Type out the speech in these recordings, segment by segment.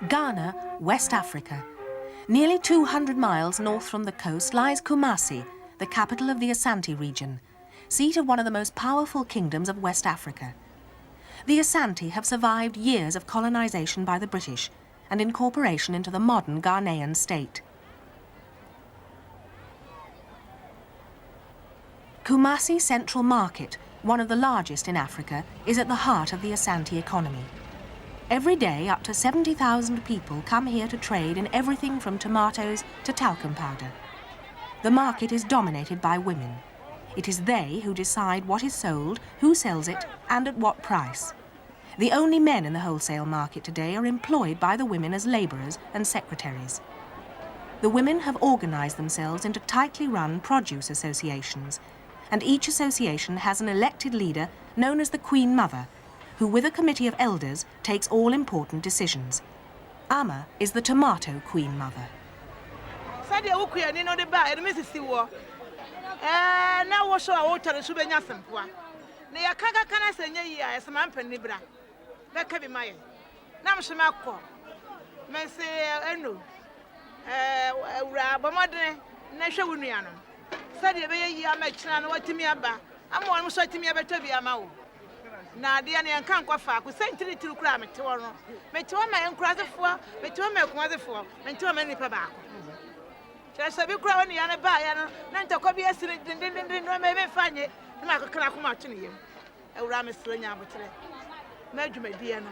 Ghana, West Africa. Nearly 200 miles north from the coast lies Kumasi, the capital of the Asante region, seat of one of the most powerful kingdoms of West Africa. The Asante have survived years of colonisation by the British and incorporation into the modern Ghanaian state. Kumasi Central Market, one of the largest in Africa, is at the heart of the Asante economy. Every day, up to 70,000 people come here to trade in everything from tomatoes to talcum powder. The market is dominated by women. It is they who decide what is sold, who sells it, and at what price. The only men in the wholesale market today are employed by the women as labourers and secretaries. The women have organised themselves into tightly run produce associations, and each association has an elected leader known as the Queen Mother, who with a committee of elders takes all important decisions. Ama is the tomato Queen Mother. Na dia ne kan kwafa ku sentiri tiru kura metewo no metewo ma enkurazefo metewo ma ekumazefo metewo ma nipa ba ko chese bi kura woni ya ne ba ya no na ntako bi asiri din no me be fanye na akokra ko ma tune yem ewura mesro nya abotre na adwumadie no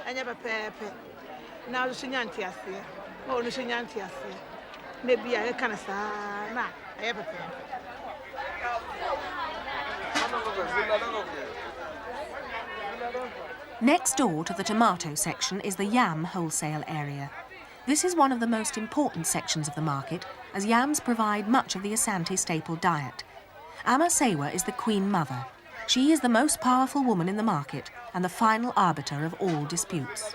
enye pepepe na so nyanti ase o no so nyanti ase na bia e kana sa na e pepepe. Next door to the tomato section is the yam wholesale area. This is one of the most important sections of the market, as yams provide much of the Asante staple diet. Ama Sewa is the Queen Mother. She is the most powerful woman in the market and the final arbiter of all disputes.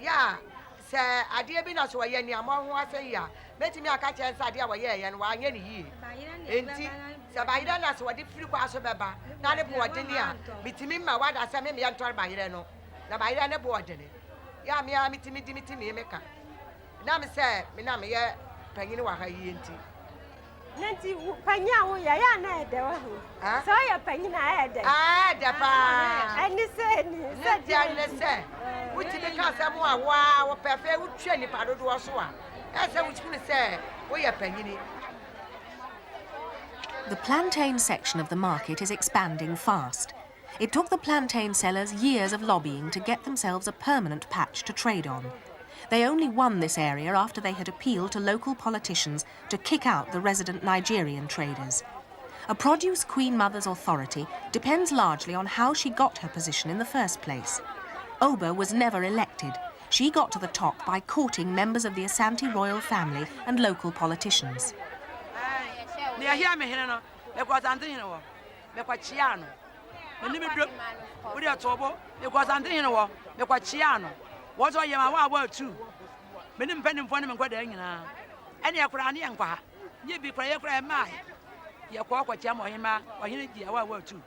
Yeah, sir, I dear be not so any among who I say, yeah. Let me a catch and idea were ye and why any ye. Ain't it? Sabaida, that's what if you pass a baba. Not a board in here. Between my wife, I said, maybe I'm told by Reno. The Baida board in it. Yeah, me, I'm meeting me, Mecca. Now, sir, me, now, me, Pangino, I ain't. Nancy, Panya, ya na dewa hu. So ya Panya had. Dapa. And he said, which is the castle, wow, perfect, which any part of Wasua. That's what you say. We are Pangini. The plantain section of the market is expanding fast. It took the plantain sellers years of lobbying to get themselves a permanent patch to trade on. They only won this area after they had appealed to local politicians to kick out the resident Nigerian traders. A produce Queen Mother's authority depends largely on how she got her position in the first place. Oba was never elected. She got to the top by courting members of the Asante royal family and local politicians. What's all your word too? Menim penny for them and quite any Akrani and Qua. Ye be prayer for a mile. Your quack jam or him or he did our word too.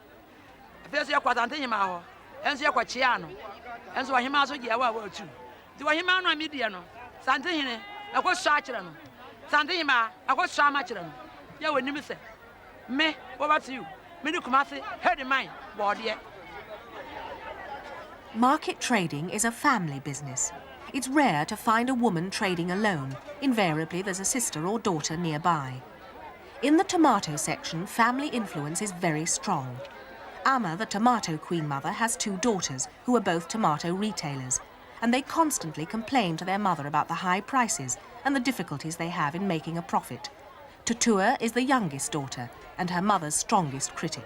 First, your quatantima, and your quachiano, and so him also our word too. Do I him on a mediano? Santine, I was Sachan. Santima, I was Samachan. You would never say. Me, what about you? Minukumasi, head in mine, body. Market trading is a family business. It's rare to find a woman trading alone. Invariably, there's a sister or daughter nearby. In the tomato section, family influence is very strong. Ama, the tomato Queen Mother, has two daughters who are both tomato retailers, and they constantly complain to their mother about the high prices and the difficulties they have in making a profit. Tutua is the youngest daughter and her mother's strongest critic.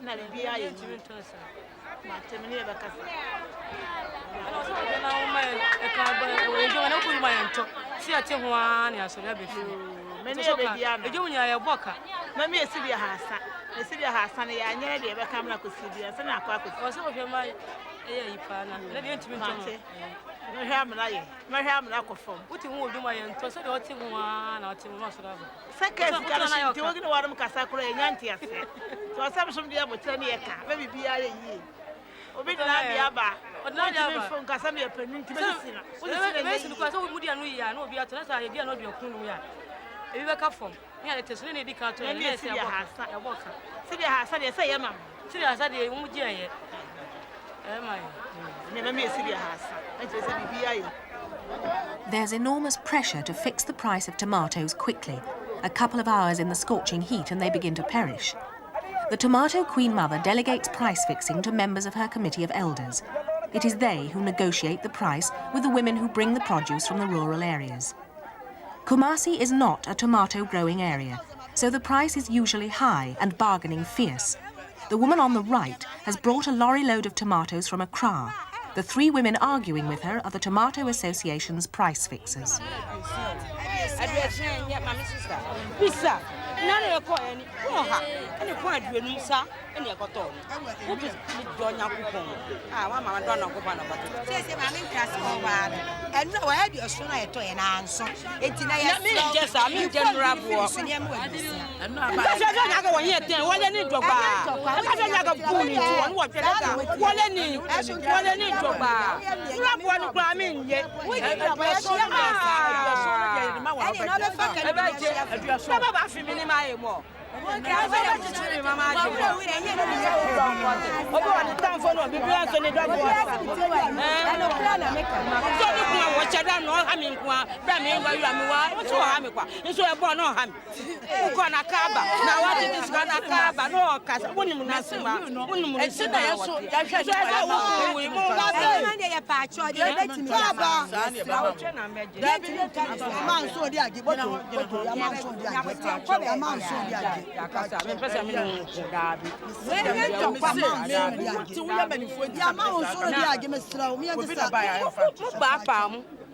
na bibi aye ntimi ntonsa ma temene e beka sa ana so be na o mai e ka ba e jo na ku ma yanto si ate ho an ya so ya be fi me ne be dia na e jo nya ya boka ma me esi bia hasa esi bia hasa ne ya nyere de e beka mna ko si bia se na akwa ko o so be ma e ya yipa na na de ntimi ntonsa me hwa mna ye me hwa mna ko fom uti hu obi ma yanto so de o ti ho an na o ti mo so da ba saka si kana shi ti wogini warum kasa kura e nyanti ase so asam som dia botre ne ye ka ba bibia ye yi obi na bia ba odna dia ba fon kasa me panu nti be sina we si ko so mu dia no ya na obi atena sa ye dia no de okunu ya e bi be ka fom ni ale tesune ne di ka to ne se ya boka si dia hasa de se ye mam si dia hasa de mu dia ye mai ne na me si dia hasa nti se bibia ye. There's enormous pressure to fix the price of tomatoes quickly. A couple of hours in the scorching heat and they begin to perish. The tomato queen mother delegates price fixing to members of her committee of elders. It is they who negotiate the price with the women who bring the produce from the rural areas. Kumasi is not a tomato growing area, so the price is usually high and bargaining fierce. The woman on the right has brought a lorry load of tomatoes from Accra. The three women arguing with her are the Tomato Association's price fixers.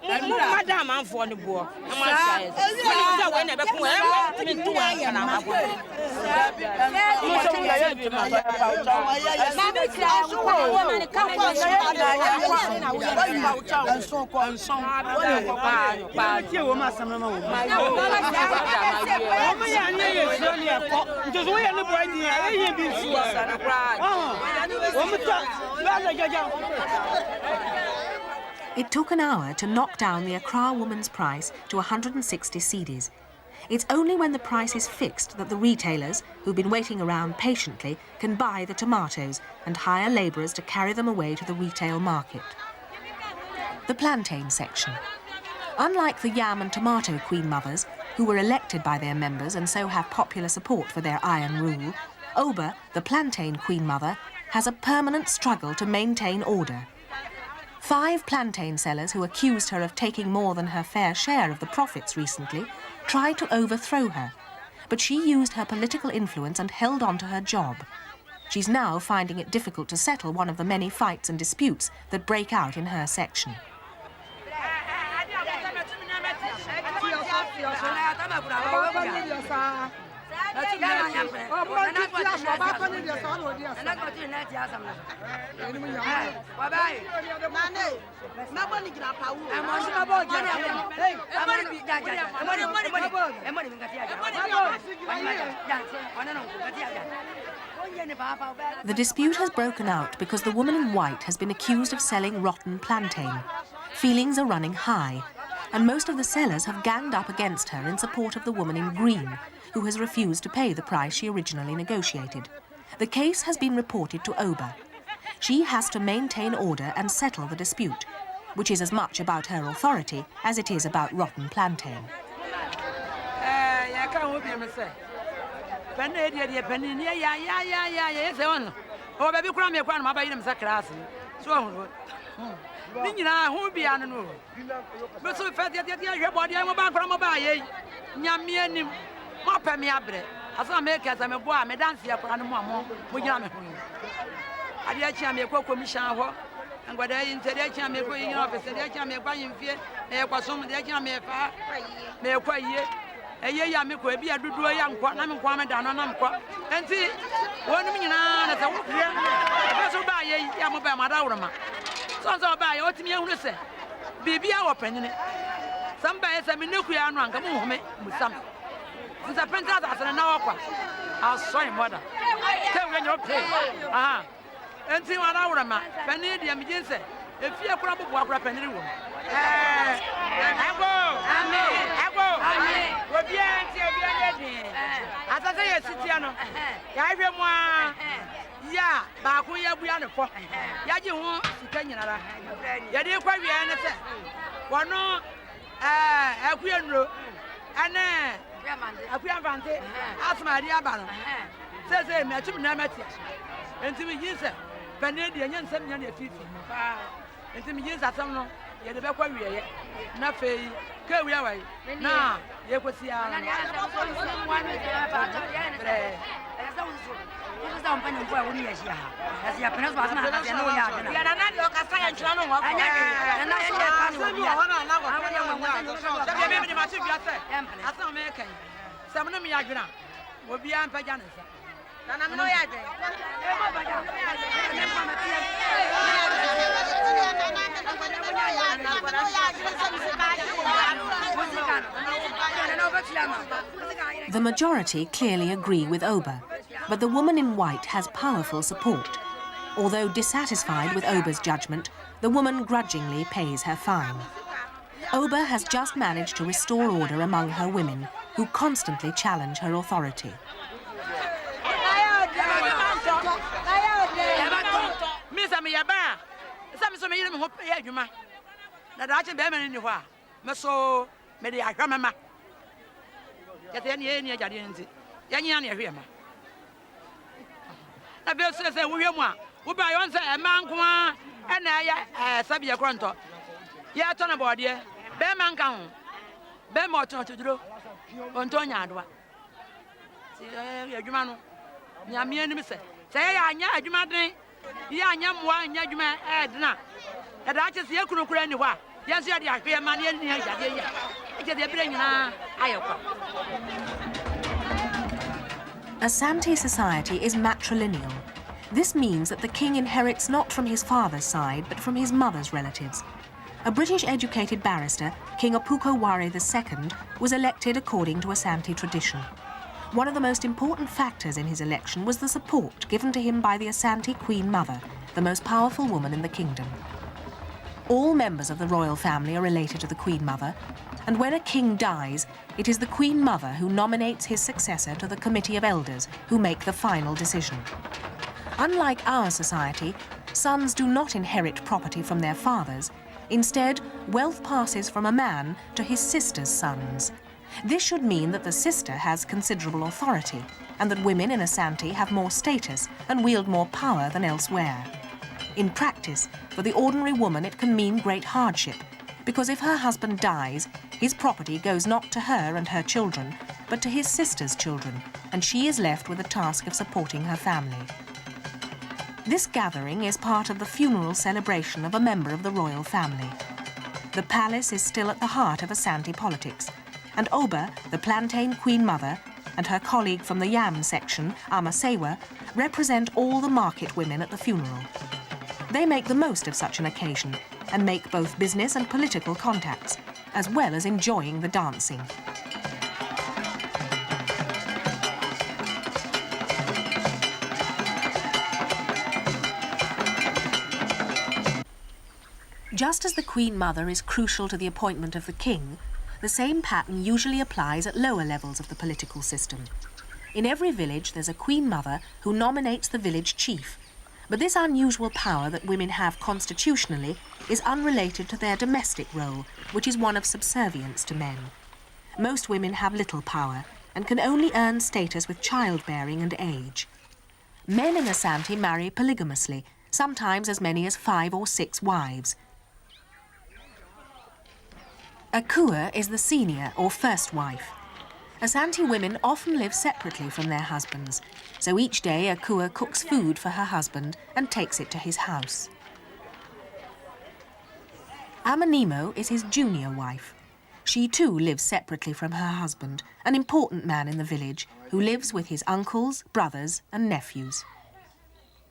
Madam, I'm for the boy. It took an hour to knock down the Accra woman's price to 160 cedis. It's only when the price is fixed that the retailers, who've been waiting around patiently, can buy the tomatoes and hire labourers to carry them away to the retail market. The plantain section. Unlike the yam and tomato queen mothers, who were elected by their members and so have popular support for their iron rule, Oba, the plantain queen mother, has a permanent struggle to maintain order. 5 plantain sellers who accused her of taking more than her fair share of the profits recently tried to overthrow her, but she used her political influence and held on to her job. She's now finding it difficult to settle one of the many fights and disputes that break out in her section. The dispute has broken out because the woman in white has been accused of selling rotten plantain. Feelings are running high, and most of the sellers have ganged up against her in support of the woman in green, who has refused to pay the price she originally negotiated. The case has been reported to Oba. She has to maintain order and settle the dispute, which is as much about her authority as it is about rotten plantain. Asa make as I'm a boy, me dance here for animal more, we yam. I did a me a commission and what I interaction me going office, and I can make buying fear, there was some that I may far, may quite ye. A year I make be a do a young Quanam Quaman down on Amqua. And see, 1 million as a walk here. That's about ye, Yamaba Madaurama. Sons of by what me only say. Baby, our penny. Somebody said, me nuclear and come home with some. Since I pent out as an hour, I'll swim mother. Tell when you're playing. Ah, and see what our man, Penny, the emergency. If you're probably walk up any room. As I say, Sitiano, Yavia, ya, Bakuya, we are the four. Yaji, Kenya, Yadi, quite the answer. One no, a queen room, and a queen vante, ask my dear Baron. Says a match of Namati. And to me, yes, sir. Penny, the young 750. And to me, yes, I don't know. Yet the back way, nothing. Go away. Now, you could see our The majority clearly agree with Oba, but the woman in white has powerful support. Although dissatisfied with Oba's judgment, the woman grudgingly pays her fine. Oba has just managed to restore order among her women, who constantly challenge her authority. Asante society is matrilineal. This means that the king inherits not from his father's side, but from his mother's relatives. A British-educated barrister, King Opuko-Ware II, was elected according to Asante tradition. One of the most important factors in his election was the support given to him by the Asante Queen Mother, the most powerful woman in the kingdom. All members of the royal family are related to the Queen Mother, and when a king dies, it is the Queen Mother who nominates his successor to the Committee of Elders, who make the final decision. Unlike our society, sons do not inherit property from their fathers. Instead, wealth passes from a man to his sister's sons. This should mean that the sister has considerable authority, and that women in Asante have more status and wield more power than elsewhere. In practice, for the ordinary woman it can mean great hardship, because if her husband dies, his property goes not to her and her children, but to his sister's children, and she is left with the task of supporting her family. This gathering is part of the funeral celebration of a member of the royal family. The palace is still at the heart of Asante politics, and Oba, the plantain queen mother, and her colleague from the yam section, Amasewa, represent all the market women at the funeral. They make the most of such an occasion and make both business and political contacts, as well as enjoying the dancing. Just as the Queen Mother is crucial to the appointment of the king, the same pattern usually applies at lower levels of the political system. In every village there's a Queen Mother who nominates the village chief, but this unusual power that women have constitutionally is unrelated to their domestic role, which is one of subservience to men. Most women have little power and can only earn status with childbearing and age. Men in Asante marry polygamously, sometimes as many as 5 or 6 wives. A Kua is the senior or first wife. Asante women often live separately from their husbands, so each day a Kua cooks food for her husband and takes it to his house. Amanimo is his junior wife. She too lives separately from her husband, an important man in the village who lives with his uncles, brothers and nephews.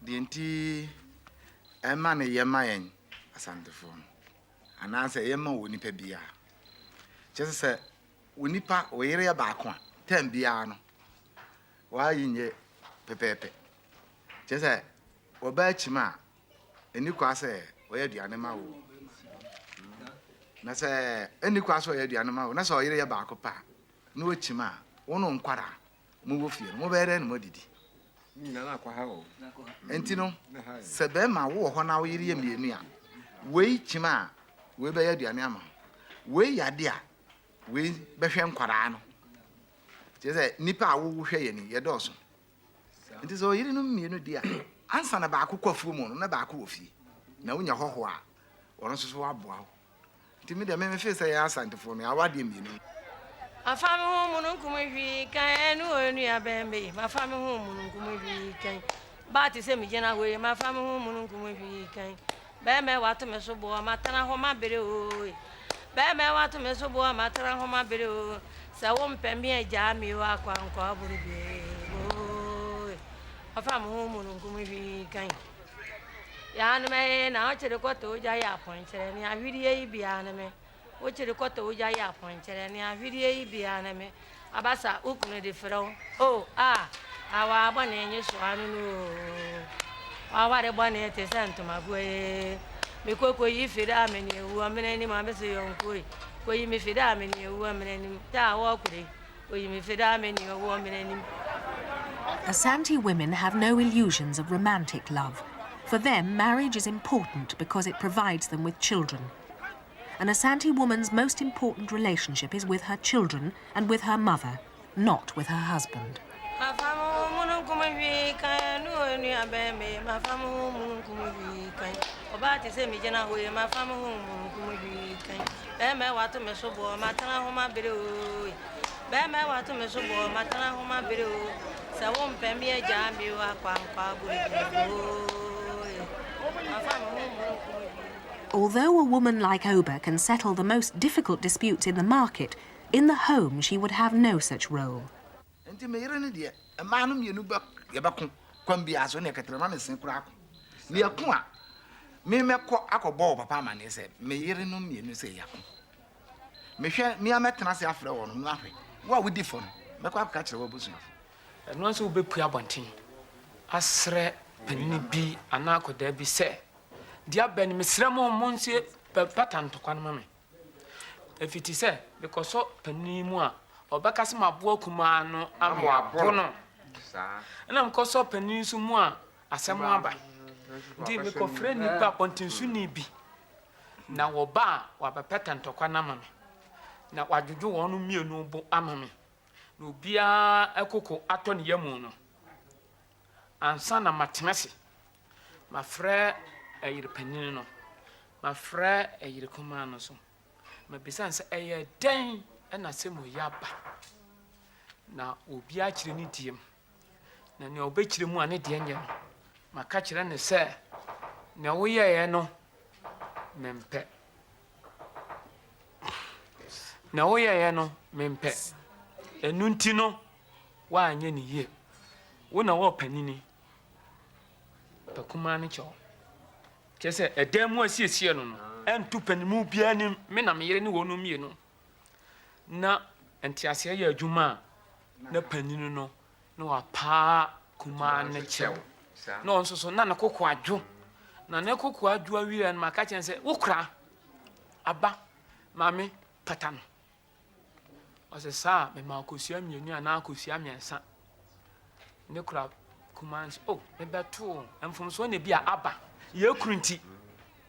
Dinti Emma Yamayan, Asante phone. And answer Emma Winnipe Bia. Just say, Winnipa, Weria Bakwan, 10 Biano. Why in ye pepe? Just say, Obachima, and you can say, where the animal. Na say, any kwaso where the animal, na so Yeria Bacopa. No chima, one on quara, move fear, move and modidi. Entino, Sebema, wo na Yeria Mia. We chima, we bear the animal. We yadia, we befem quarano. Just say, Nipa woo shaying, your dozen. It is all you know, dear. Answer a back of woman, and a back of fee. Now in your hoa, or also so wow. To me, the men face I asked for me, I want him, you know. My family home on Kumasi can only a baby. My family home on Kumasi can. But it's a million away. My family home on Kumasi can. Bear me what to me so boy, Matana Homa Bill. Bear me what to me so boy, Matana Homa Bill. So won't pay me a jam you are quite covered. My family home on Kumasi can. Yaname now to the Coto Jaya Point, and I really be anime. Which the Coto Jaya Point, and I really be anime. Abasa Ukune de Fro. Oh, our one and you swan. Our one at the Santa Magwe. Because you feed a many woman any mamma say on Kui. Where you may feed a many woman and ta walk with it. Where you may feed a many woman and Asante women have no illusions of romantic love. For them, marriage is important because it provides them with children. An Asante woman's most important relationship is with her children and with her mother, not with her husband. Although a woman like Oba can settle the most difficult disputes in the market, in the home she would have no such role. And once we be Puyabantin, Asre Penibi, Anako Debi say, Dear Ben Misremo Monsieur Patan to Quanmame. If it is said, because so Penimua, or Bacasma Bokumano, Amwa Bono, and I'm coso Penisumua, Asamwaba. Dear Vico friendly Papontin Sunibi. Now, Oba, or Patan to Quanamame. Now, what you do on me no bo amame. No bia a coco aton yamuno. And son of Matimasi. My friend a European, my friend a European. My business a day and a semo yaba. Now, will be actually need him. Now, no betch the one at the end. My catcher and the say, now we are no mempe. Now we are no mempe. A nuntino, why any year? When I walk penny. Pacumanicho. Just a damn was here, and 2 penny move pianim, men am hearing one of me. Na, and Tiasia Juma, no penny no a pa Kumanicho. No, so none a coquadro. None a coquadro, and my catch and say, Okra, Abba, Mammy, Patan. As a sa, me Marcusiam, you and Arcusiam, and son. No crab commands, oh, maybe 2, and from Sony be a Abba, your crinty,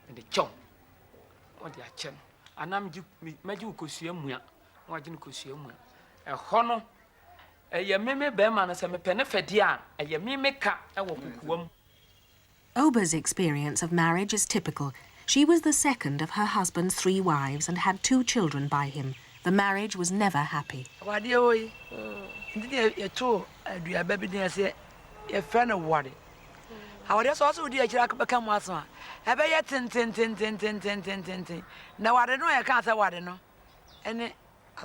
and the chum. What the chem, and I'm Maju Cusiam, what you Cusiam, a honor, a Yameme Bearman as a penefedia, a Yameme cat, a woman. Oba's experience of marriage is typical. She was the second of her husband's 3 wives and had 2 children by him, The marriage was never happy. How does also dear Jack become was one? Have I yet tin. Now I don't know, I can't say what I know. And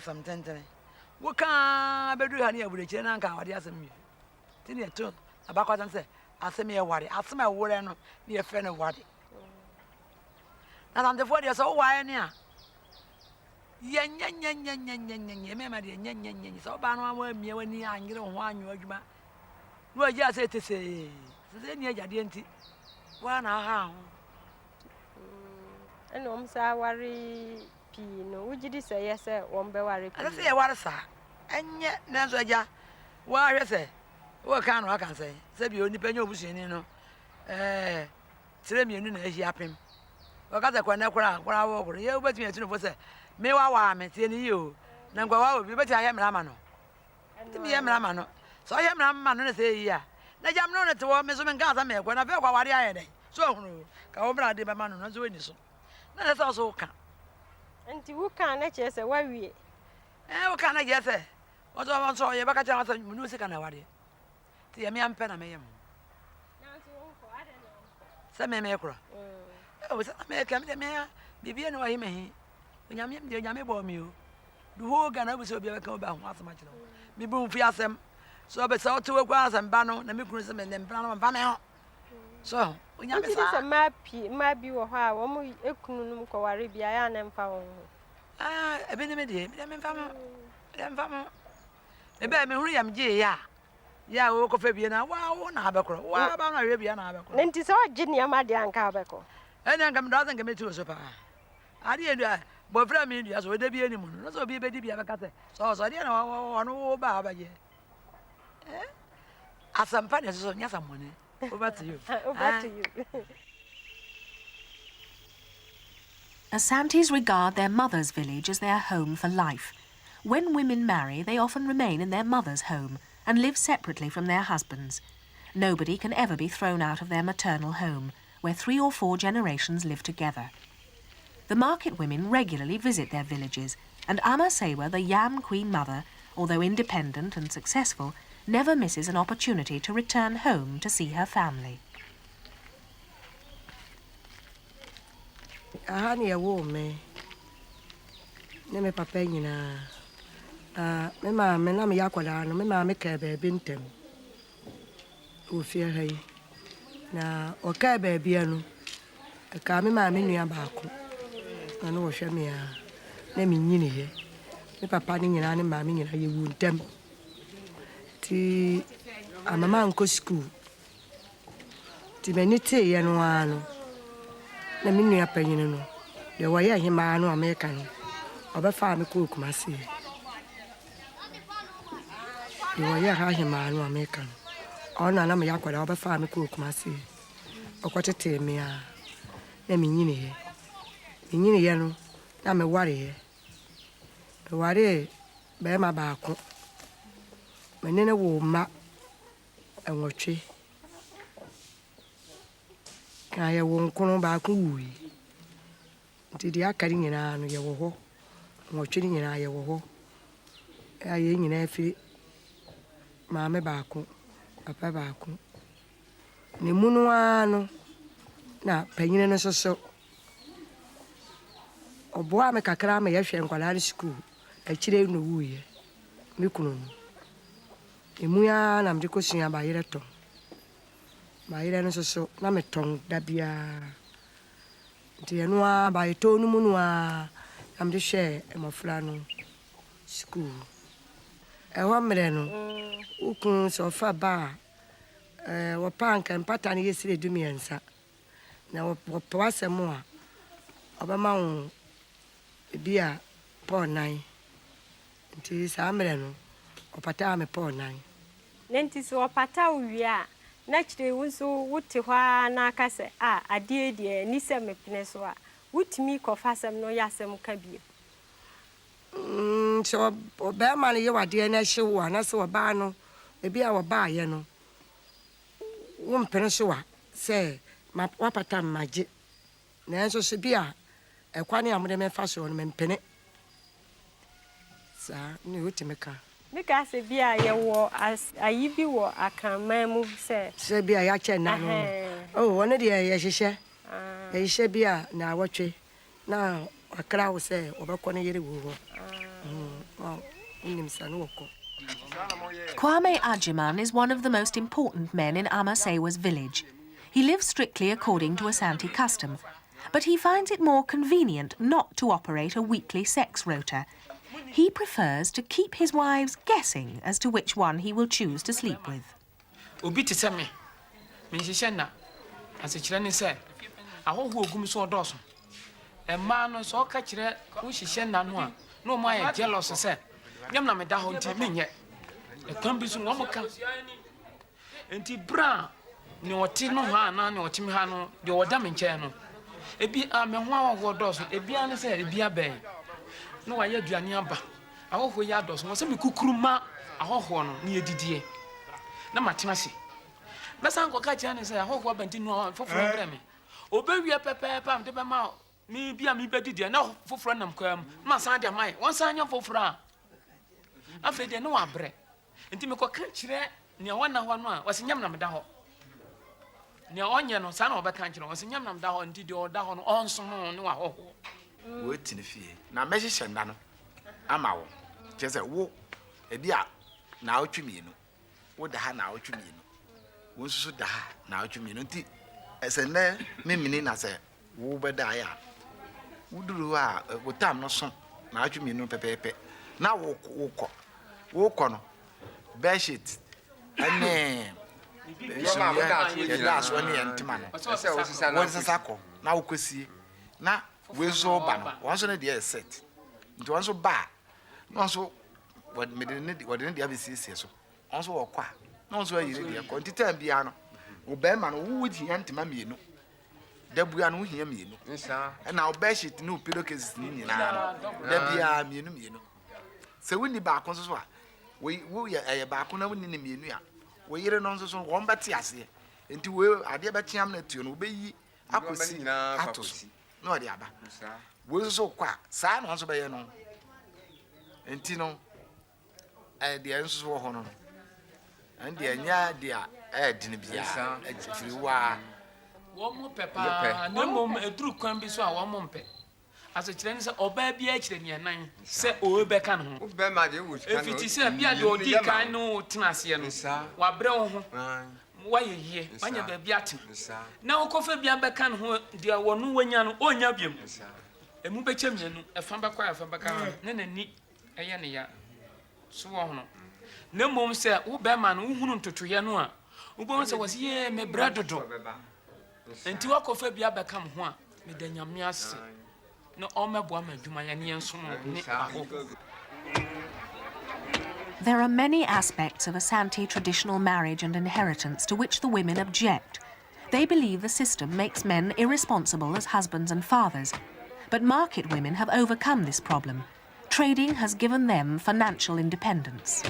some tenting. What can be doing here with the China and what the other me? Tinny too, about what I say. I say me a worry, I say my word and near friend of worry. And I'm the 40 years old, why near? Yan, so Bano were me when you and you don't want you. Well, just say to say, then I didn't. 1 hour. And I worry. No, would you say yes, sir? Won't be worried. I say, what, sir? And yet, Nazaja, why, I say, what can I say? Said you only penny of you know. Tell me, you know, as you happen. Or got a corner crowd, where I walk, you bet me to say, May I am telling you. Now go out, you better I am Ramano. To me, I am Ramano. So I am Ramano, say, yeah. Now I'm not to warm Miss Gaza when I felt what I had. So, Cobra de Mamano, not doing this. That's also come. And who can I just say, why we? What can I get? What I want to say about a music and a worry. The Amian Paname. Some macro. Oh, American, the mayor, be no him. When Yammy bomb you, the whole gun I was so be a go about once much. Me boom fiasem. So, but so 2 hours and Bano, and Micrism and then Bano and Bano. So, when you miss a map, might be a while, one a kunum ko Arabia and found. Ah, a bit of me, them famo. A baby, Miriam G. Ya, woke of Fabiana, wow, Nabacro, wow, about Arabian Abaco. Then 'tis all Ginia Madian Carbaco. And then come down and give me to a super. I didn't, but from India, so there be any moon, not so be a baby of a cat. So I didn't know one over ye. As some funny, so yes, some money. Over to you. Over to you. Asantes regard their mother's village as their home for life. When women marry, they often remain in their mother's home and live separately from their husbands. Nobody can ever be thrown out of their maternal home, where 3 or 4 generations live together. The market women regularly visit their villages, and Ama Sewa, the Yam Queen Mother, although independent and successful, never misses an opportunity to return home to see her family. Ahani ya wo me. Ne me papa nyina. Me ma me na me yakwada no me ma me ka ba bi ntem. O fie hai. Na o ka ba bi anu. Ka me ma me nua baako. Na no wo hwe me a. Na me nyini he. Me papa ni nyina ne ma me nyina ye wu ntem. Ti amama nko school. Ti menite ye no ano. Na me nua panyini no de wo ye hima no America no obefa me ko Kumasi de wo ye ha hima no America no ona na me yakwada obefa me ko Kumasi okotete me a na me nyini ye no na me ware be ma baako me ne wo ma enwotwe kaya wo nkono baako wuyi nti dia akari nyina no ye wo ho nwotwe nyina ye wo ho aye nyina afi maame baako papa baako ne munu ano na panyine no soso oboa me kakra me yehwe nkwala school akire no wuye me kunu no emuya na mde kosua ba yire to ba yire no soso na me tong da bia nti eno a ba eto no mu no a am de hwe emofra no school wa mre no ukun so fa ba wo panka mpata ne yesire dumiensa na wo pawasemu a obama wo bia po nine nti sa mre no opata me po nine nenti so opata wi a na chire wonso wote hwa na akase a ade die ni se mepene so a wutimi kofasem no yasem ka bie so ba ma ne ye wade na hye wo na se wo ba no e bia wo ba ye no wo mpene so wa se ma wapata maje na enso se bia ekwane amode me fa so no me mpene Sa ni utimeka. Mika se bia ye wo as ayi bi wo akanman mu se bia ya che na no. Oh, one de ye hihye. Ye hihye bia na awotwe. Na akra wo se obekọ ne yere wo. Kwame Ajiman is one of the most important men in Amasewa's village. He lives strictly according to Asante custom, but he finds it more convenient not to operate a weekly sex rota. He prefers to keep his wives guessing as to which one he will choose to sleep with. Obi te se me hihye as a chirani say, aho hu ogum so odoso. E ma no so ka kire wo hihye na no a no mo aye jealous say. Nyam na me da ho nti menye. E kan bi so no mo ka. Enti bra ni oti no ha na ni oti mi ha no de oda me nche no. Ebi a me ho awo doso, ebi an say ebi aben. No wa ye aduane aba. Ahoho ya doso, mo se me kukuruma ahoho no ni edidie. Na matena se. Besa nko ka chia ni say ahoho abanti no foforo bre me. Obewie pepepe am de be ma mi bia mi bedidie na foforo nam kwam. Ma san de mai, won san nya foforo a. Afi de no wa bre. Enti me ko ka kire ne wana ho no a wasinyam na me da ho. Ne onye no sa na obeka kire wasinyam na me da ho nti de o da ho no onso no ne wa ho. Wo tini fie. Na me hihye nda no ama wo. Chese wo e bia na otwe mienu. Wo da ha na otwe mienu. Wo susu da ha na otwe mienu nti ese ne memini na se wo beda ya. Wuduru a wo tam no so na otwe mienu pepepe. Na wo kọ no bedsheet ane ya das woni entima no wo sisa kọ na wo kosie na we so ba no won so ne de set nti won so ba no so what me de ne de abisiesie so won so wo kwa no so ayire de ko nti tam bia no wo be ma no wo hia entima mienu da bua no wo hia mienu nsa na wo bedsheet no pillowcases ni nyina da bia mienu se woni ba kon so a wo ya ba kon na woni ne mienu a wo yire no so won beti ase enti wo ade betiam na tuo no wo beyi akosi atosi no ade aba wo so kwa sa na so be ye no enti no de enso wo ho no ande anya de a dine bia firi wa wo mo pepa na mom eduru kwan bi so a wo mo mpe aso kire ni se oba bia kire ni enan se o be ka no ho be ma de wo kan no efiti se bia de odi kan no tenase no wa bre wo ho wa yeye wanya ba bia te na wo kofa bia be ka no ho de wonu wanya no onya biem emu be chemienu efa ba kwa efa ba ka ne nani eye ne ya so wo ho no na mom se wo be ma no hunu ntotoye no a wo bo se wasi ye me bra dodo enti wa kofa bia be ka mo ho a me da nyame ase no omebo amadwuma ya ne enso no ni aho. There are many aspects of Asante traditional marriage and inheritance to which the women object. They believe the system makes men irresponsible as husbands and fathers. But market women have overcome this problem. Trading has given them financial independence.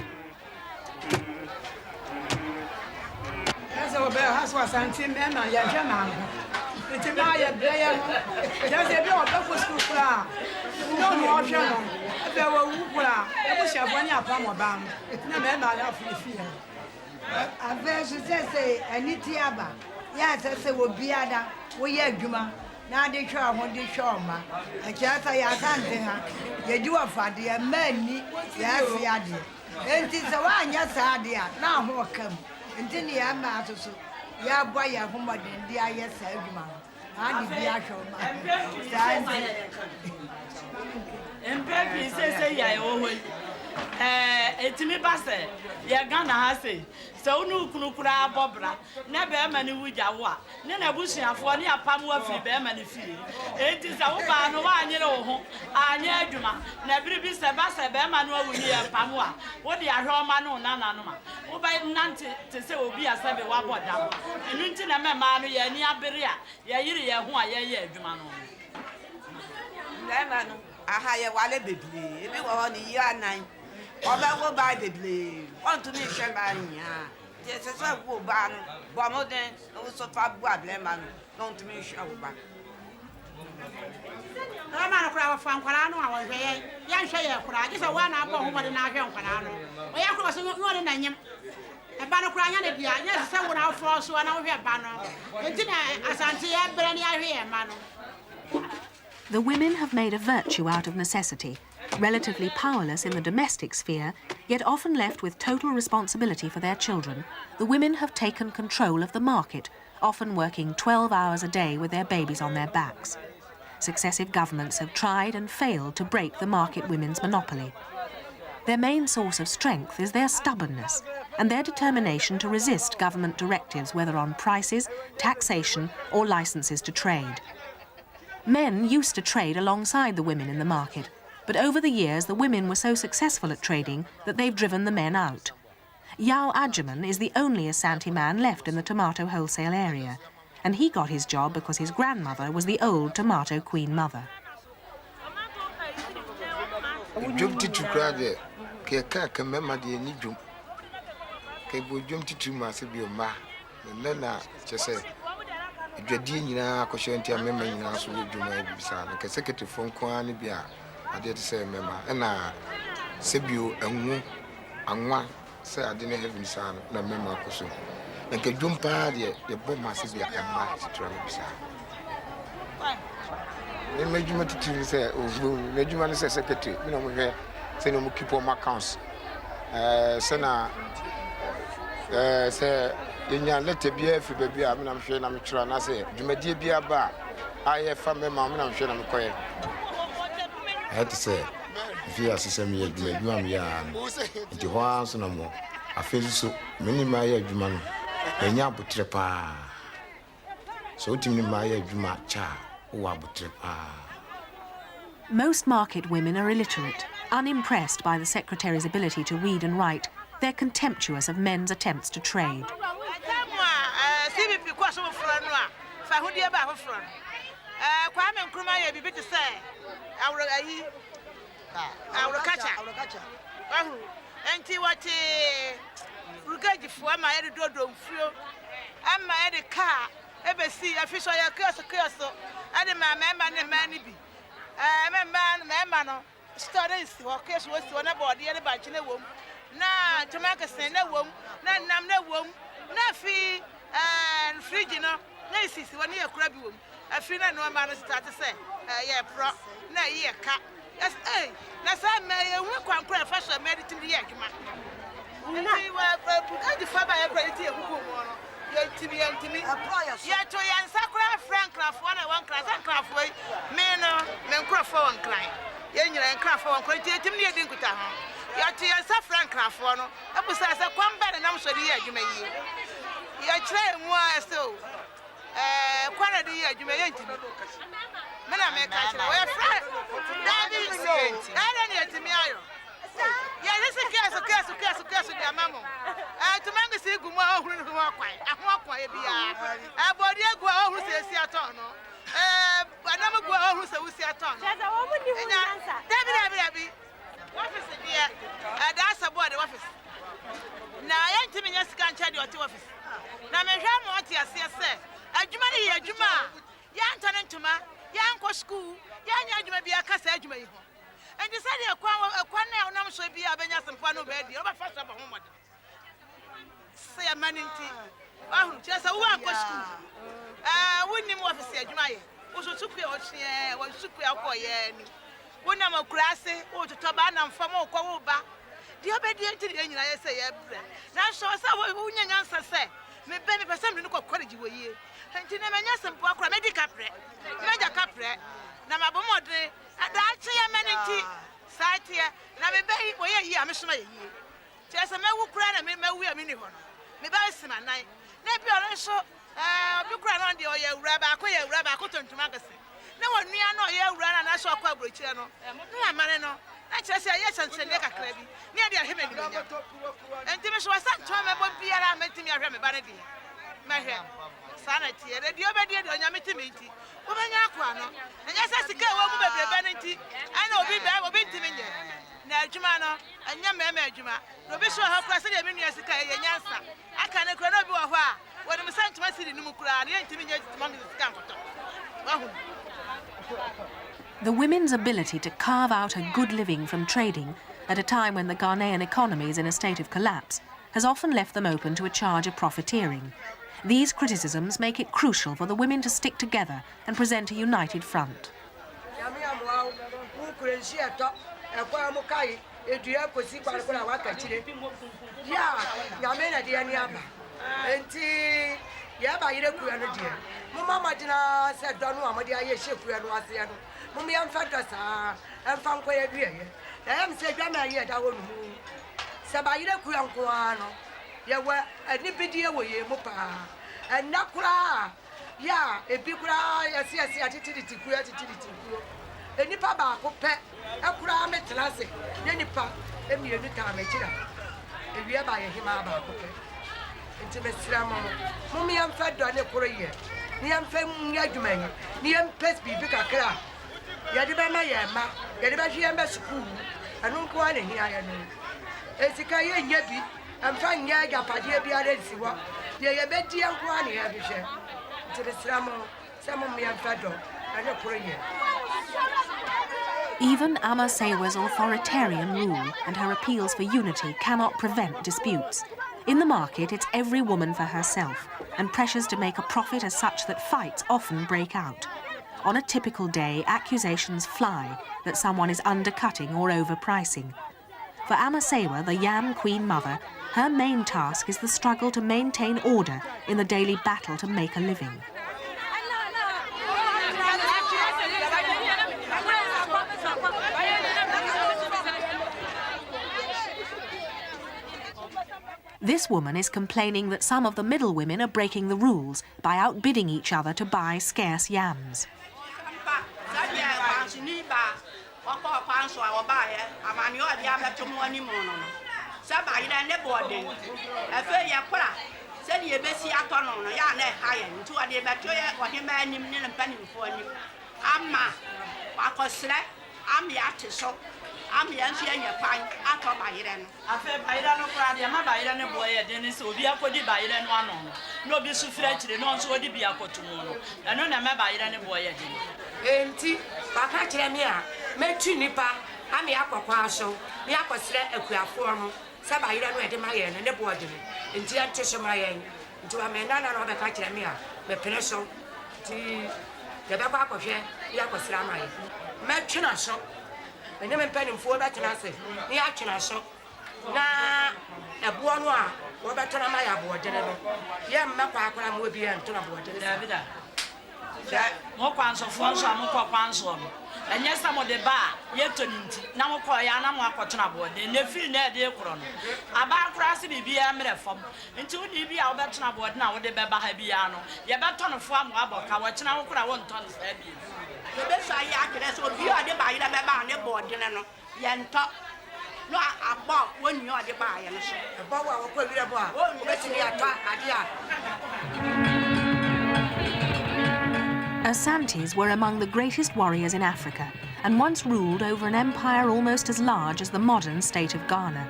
Na de twa ho de twoma a kiata ya Asante ha ye di wafade ya mani ya fiade enti se wa anya saade a na ho kam enti ne ya ma atoso ya bwa ya ho modin de aye sa adwuma na de bi ahwoma empepi se ya o ho etimi base ya Ghana ha se unu kunukura bobra na be ma ni wuja wo a ne na busuafo ne apam wa fi be ma ni fi enti se wo ba no wa anyere wo ho anya adwuma na biribi se ba se be ma no awuni ya pam a wo de ahwoma no na no ma wo ba nante te se obi asabe wa boda enu nti na me ma no ya ni abere a ya yire ya ho a ya ye adwuma no na ma no aha ye wale bebre ebi wo ho ni yi anan oba wo ba bebre on to me shema nya je se so wo ba no bo mo den o so fa bu able ma no on to me shema wo ba man crowd from Quarano, I was there. Young Shaya, I just a one up on what in our young Quarano. We are crossing one in Name. A banner crying at the yes, someone out for us one out here banner. And dinner, Asante, Embera here, man. The women have made a virtue out of necessity, relatively powerless in the domestic sphere, yet often left with total responsibility for their children. The women have taken control of the market, often working 12 hours a day with their babies on their backs. Successive governments have tried and failed to break the market women's monopoly. Their main source of strength is their stubbornness and their determination to resist government directives, whether on prices, taxation, or licenses to trade. Men used to trade alongside the women in the market, but over the years the women were so successful at trading that they've driven the men out. Yao Ajaman is the only Asante man left in the tomato wholesale area, and he got his job because his grandmother was the old tomato queen mother. I did say, Mamma, and I said you and one say I didn't have any son, no member person. And can jump party, the bomb must be a match to travel. Then made you to say, oh, made you man say secretary, you know, we say no keep on my accounts. Senna say, in your letter be a free baby, I'm sure I'm trying to say, you may be a bar. I have family, mamma, I'm sure I'm quiet. I had to say, if you are some year, you am young. It was no more. I feel so many my human, and ya but trepa. So to me, my juma cha, who are but trepa. Most market women are illiterate, unimpressed by the secretary's ability to read and write. They're contemptuous of men's attempts to trade. Our catcher. And see what regard for my head do fuel. I'm my head car. Ever see a fish or a curse, and my man be. Man, studies or case was one about the other batch in a womb. Nah, to make a say no womb, no womb, no fee and frigina. No, sis, 1 year crabby womb. I feel no man start to say, yeah, pro, no, yeah, cat. Yes, eh, that's I may work on prayer fashion medicine the egg, man. We were the father every day who won. You're to me and to me. Yet to young Sakura Frank Craft 1 class and craft way, men, craft for one client. Young and craft for one quality to me, I didn't go to her. Yet to young Frank Craft 1, I was as a combat and I'm sure the edge you may hear. You're trying more so. Quantity you may enter. Men are making a friend. That is so. I don't need to me. Yeah, this is a case of their mamma. To make the sick woman who walk quiet. I walk quiet. I bought the go who says Seatono. But never go who says Seatono. David, what is it here? That's about the office. Now, I ain't telling you, can't charge your office. Now, my grandma, what you say, a Juma, young tenant to ma, young school, young may be a cassette. And you said a quantity of numbers should be a Benyas and Pano bed, the other first of a woman. Say a man in tea. Oh, just a one school. Wouldn't him office, Jumay, was a super ocean, was super alcohol. When I'm a grassy, or to Taban and Famo Koba. The obedient to the end, I say, now show us how we wouldn't answer, say. Me baby for something look college you here. And to never yes and poor medical capre. Major capre. Now my bomodre. And that's a manity. Site here. Now me baby for ye, I'm a smile. Just a man who cried and me we are minimum. Me buy some at night. Maybe I show you cry on the oil rabbi, couldn't to magazine. No one near no year run and I saw a quabble channel. No, Marino. I just say yes and say, like a crabby. Near the him and Timothy was that time about beer. I met him a vanity. My hair, sanity, and the other day on your meeting. Woman Yaquano, and yes, I see a woman with vanity. I know we will be timid. Now, Jumano, and young man, Juma, no be sure how president Minister Yansa. I can't go over when I'm sent to my city, Numukra, and the intimidate to Mammy Scamperton. The women's ability to carve out a good living from trading at a time when the Ghanaian economy is in a state of collapse has often left them open to a charge of profiteering. These criticisms make it crucial for the women to stick together and present a united front. Even Amasewa's authoritarian rule and her appeals for unity cannot prevent disputes. In the market, it's every woman for herself, and pressures to make a profit are such that fights often break out. On a typical day, accusations fly that someone is undercutting or overpricing. For Amasewa, the Yam Queen Mother, her main task is the struggle to maintain order in the daily battle to make a living. This woman is complaining that some of the middle women are breaking the rules by outbidding each other to buy scarce yams. I'm young, she and your pine. I thought by it. I feel by it, no problem. I'm by it, and a boy, Dennis will be a body by it and one on. No be so French, the non so be a cotton. And no, I'm by it and a boy. Ain't he? Bacachamia, Metri Nipa, I'm the aqua parcel, the aqua slet a queer form, Sabay and my end and the body. In Tia Tisha my end, into a man and other Cachamia, the Peneso, the back of here, the aqua slamai. Metchina shop. And then penning for that, and I say, the action I saw. Now, a bois, what better am I aboard? Yeah, Mappa will be and turn aboard. More pounds of one, some more pounds of them. And yes, some of the bar, yet to now call Yana Macotton aboard, and they feel near the Akron. About Crassi be a metaphor. Until you be our better aboard now with the Baba Habiano. You better on a farm about how much now could I want to understand you. The best I can so you are the buyer and the board, you know. Yan talk. No, I bought when you are the buyer. The boy will put your boy. Oh, let's see a talk idea. Asantes were among the greatest warriors in Africa and once ruled over an empire almost as large as the modern state of Ghana.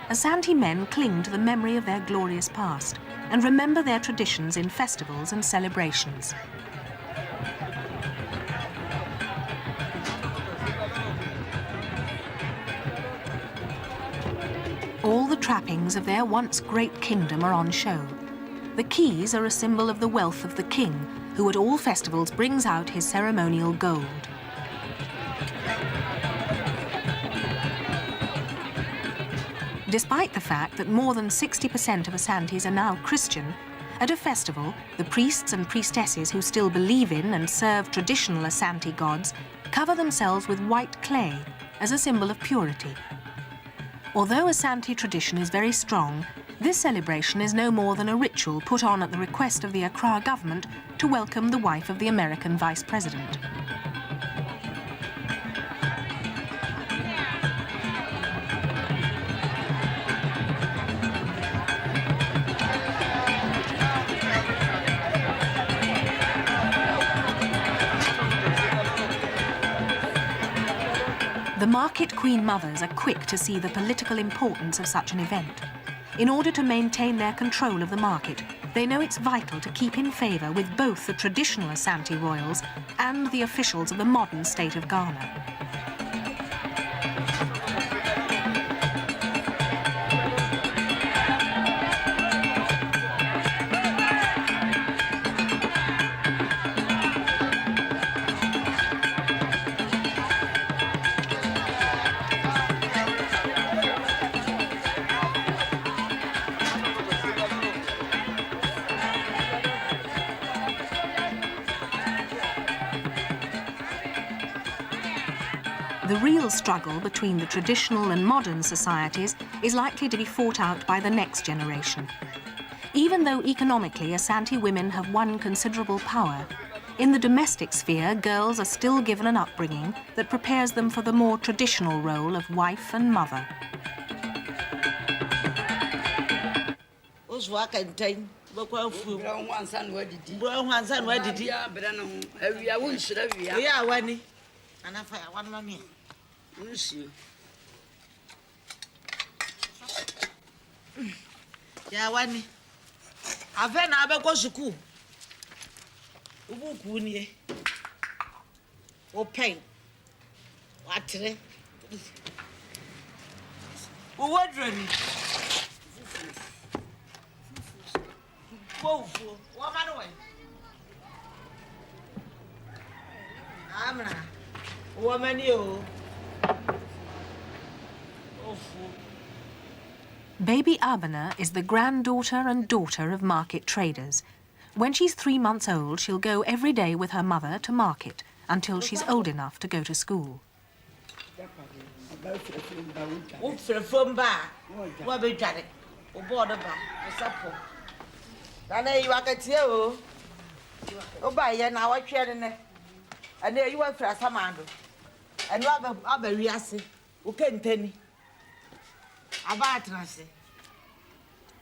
Asante men cling to the memory of their glorious past and remember their traditions in festivals and celebrations. All the trappings of their once great kingdom are on show. The keys are a symbol of the wealth of the king, who at all festivals brings out his ceremonial gold. Despite the fact that more than 60% of Asantes are now Christian, at a festival, the priests and priestesses who still believe in and serve traditional Asante gods cover themselves with white clay as a symbol of purity. Although Asante tradition is very strong, this celebration is no more than a ritual put on at the request of the Accra government to welcome the wife of the American Vice President. The market queen mothers are quick to see the political importance of such an event. In order to maintain their control of the market, They know it's vital to keep in favour with both the traditional Asante royals and the officials of the modern state of Ghana. The real struggle between the traditional and modern societies is likely to be fought out by the next generation. Even though economically Asante women have won considerable power, in the domestic sphere, girls are still given an upbringing that prepares them for the more traditional role of wife and mother. Yeah, wani. Ave na abe go school. Ubu kuni. O pain. Watre. O wadroni. Wofu. Wa manwe. Amna. Wa mani o. Baby Abena is the granddaughter and daughter of market traders. When she's 3 months old, she'll go every day with her mother to market until she's old enough to go to school.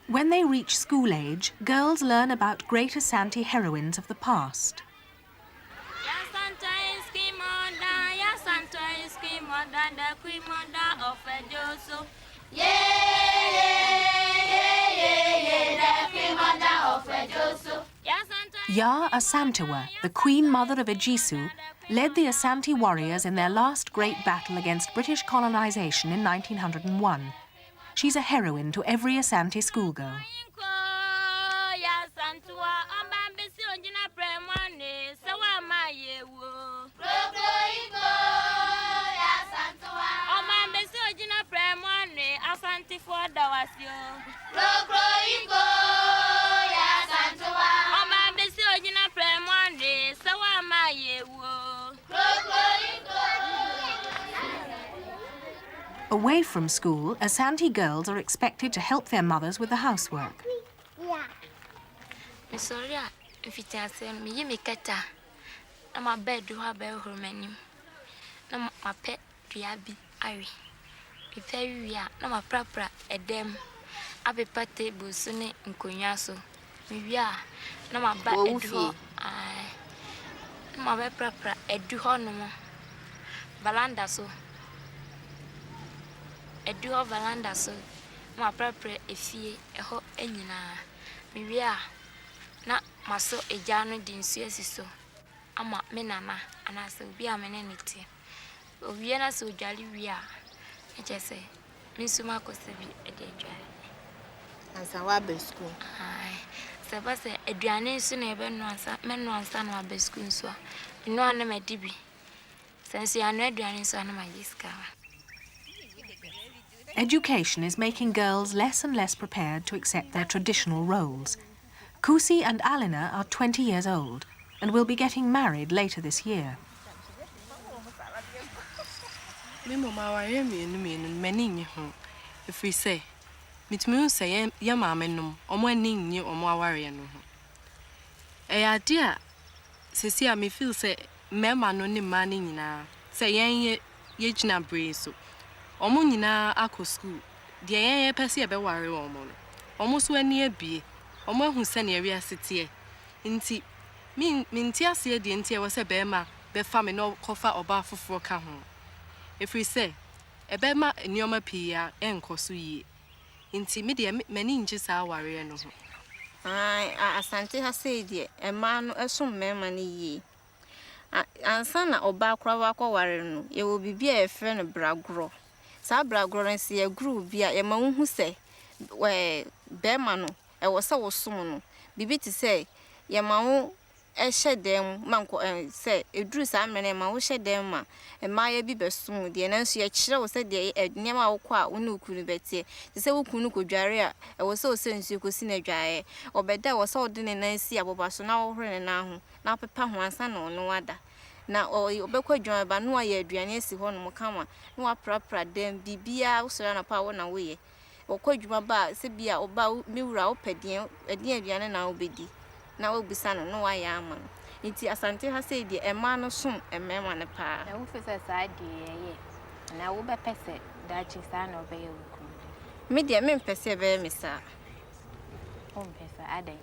When they reach school age, girls learn about great Asante heroines of the past. Ya Asantewa, the Queen Mother of Ejisu, led the Asante warriors in their last great battle against British colonisation in 1901. She's a heroine to every Asante schoolgirl. Away from school, Asante girls are expected to help their mothers with the housework. Eduho valanda so ma prepare efie eho enyina miwia na maso eja no di nsu asiso ama me nana anase obi amene nete owie na so dwale wia echese minsu makosebi ededwale ansa wa be school ai seba se eduane nsu na ebe no ansa me no ansa na wa be school nsu a no ane medibi sense ya no eduane nsu ana magiska. Education is making girls less and less prepared to accept their traditional roles. Kusi and Alina are 20 years old and will be getting married later this year. If we say, mitmu say ya mamenum, omwaning ni omwaware no. Idea sisi a me feel say mema no ni mani nyina say yen ye gina brain so. Omo nyina akọ school de yen pese e be ware omo no omo so ani abie omo ahu se na area sete nti mi nti ase de nti e wo se be ma be fa me no kofa oba foforo ka ho if we say e be ma enioma pii a enkoso yi nti me de mani nji sa ware no ho Asante ha say die e ma no esom mema ne yi ansa na oba kura wa ware no ye wo bibia e fre no bragro sa bragro no se ye group bia ye ma hu se be ma no e wo se wo som no bibi ti se ye ma wo ehye dem manko se eduru sa mene ma wo hye dem ma e ma ye bi besum de na nso ye kire wo se de nyema wo kwa wo ne okunu betie se wo kunu ko dware a e wo se wo se nsu ko si na dwae obeda wo se wo de ne nan si aboba so na wo hore ne na ho na pepa ho ansa na ono wada na obekwa dwan ba no aye aduane asi ho no mo kama na wa prapra dem bibia wo sura na pa wo na wo ye wo kwadwuma ba se bia oba mi wura wo pedien aduane na wo bedi na wo bisa no wa ya ama nti asante ha sei de ema no som emema ne pa na wo fese sa de ye na wo be pese da chi sa na obe ye ku me de me pese be me sa o pese adai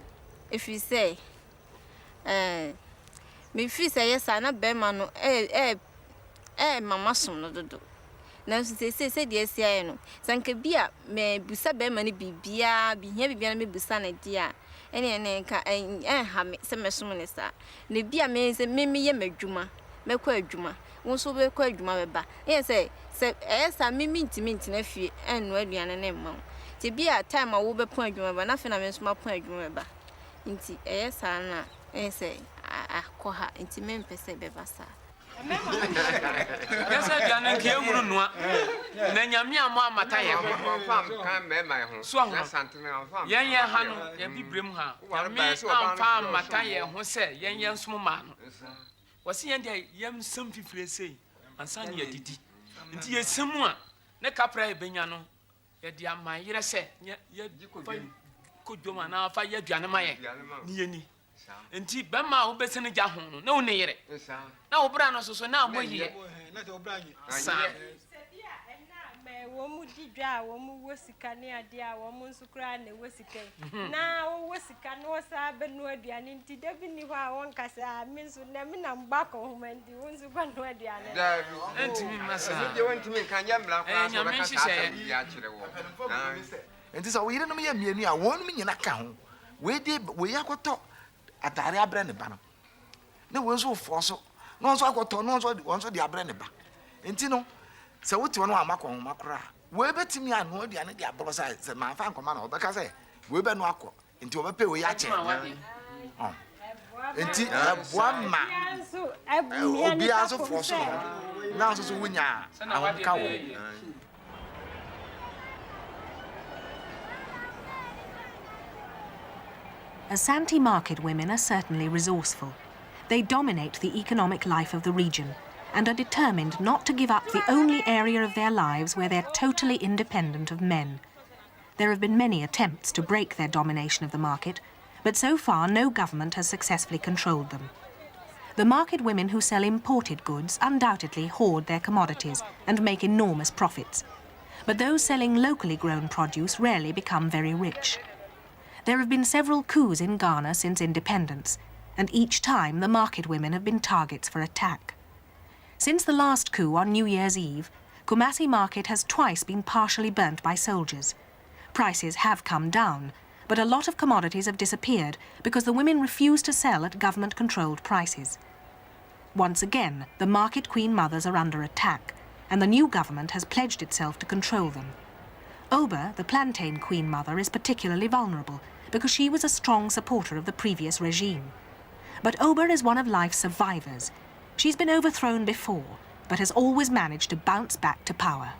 if you say me fi say yes na be ma no mama som no dodo na so say de sia no sanka bia me bisa be ma ne bibia bihia bibia na me bisa na dia ene ka ha me se mesom ne sa ne bia me se me ye madwuma me kwa adwuma won so be kwa adwuma be ba se esa me ntimi na fie enu aduane ne mma ti bia time a wo be pon adwuma ba na fe na me so ma pon adwuma ba nti sa na se akwa nti me mpese be ba sa Yesa diane nke emuru noa na nyame amo amata ye fam kan me mai ho na santime fam yen ha no ye bibrem ha nyame amfa amata ye ho se yen nsom ma no wose yen de yem sam fifire sei ansa ne yadidi nti ye samu a ne kapra e benya no ye de aman yire se ye ko dwoma na fa ye aduane ma ye ni yeni nti bema wo besene ja ho no na wo ne yire na wo bra no so na amoye na te obra nyi sa wo mu didwa wo mu wosika ne ade a wo mu nsukura na wosika na wo wosika no sa be no aduane nti da bi ni ho a won kasa minso na me na mbako ho mandi won su kwa no aduane da enti mi masa ni de won timi kan ya mla kwa so be kasa ya kire wo enti so wo yire no me ya mienu a won me nyina ka ho we de we yakoto atare abre ne ba no na won so fo so no so akoto no so de abre ne ba enti no se wuti wono amakọ ho makora we betimi anu de ane de abro sai se ma fa nkoma na obeka sai we be no akọ enti obepe we ya che enti aboa ma obi aso fo so na so wunya ahonka wo. Asante market women are certainly resourceful. They dominate the economic life of the region and are determined not to give up the only area of their lives where they're totally independent of men. There have been many attempts to break their domination of the market, but so far no government has successfully controlled them. The market women who sell imported goods undoubtedly hoard their commodities and make enormous profits. But those selling locally grown produce rarely become very rich. There have been several coups in Ghana since independence, and each time the market women have been targets for attack. Since the last coup on New Year's Eve, Kumasi market has twice been partially burnt by soldiers. Prices have come down, but a lot of commodities have disappeared because the women refuse to sell at government-controlled prices. Once again, the market queen mothers are under attack, and the new government has pledged itself to control them. Oba, the plantain queen mother, is particularly vulnerable because she was a strong supporter of the previous regime. But Oba is one of life's survivors. She's been overthrown before, but has always managed to bounce back to power.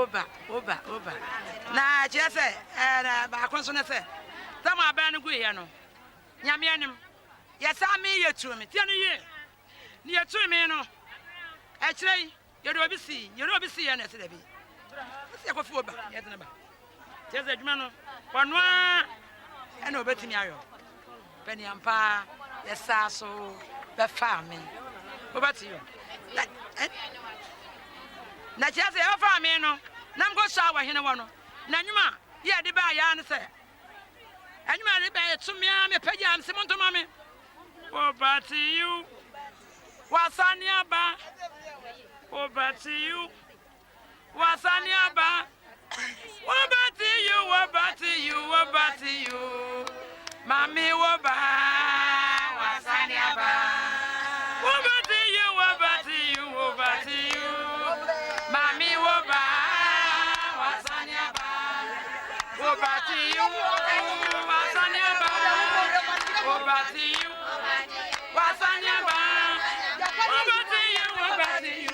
Oba. Na chese ba konso ne se. Tama aba no gu ye no. Nyame anim. Yesa me yetu me. Tie no ye. Ni yetu me no. E kire ye do obi si ye na se da bi. Se ko fu oba, ye tena ba. Chese adwuma no. Wano a na obetimi ayo. Penny ampa yesa so be farming. Oba ti yo. Na chese e farming no. Na mgo sha wa hene wono. Na nwuma ye de ba ya ne se. Anwuma de ba etumia me pagya am se monto mame. Oba ti you. Wasani aba. Oba ti you. Wasani aba. Mami woba wasanyaba. Wobati you. Mami woba wasanyaba. Wobati you wasanyaba. Wobati you wasanyaba. Wobati you.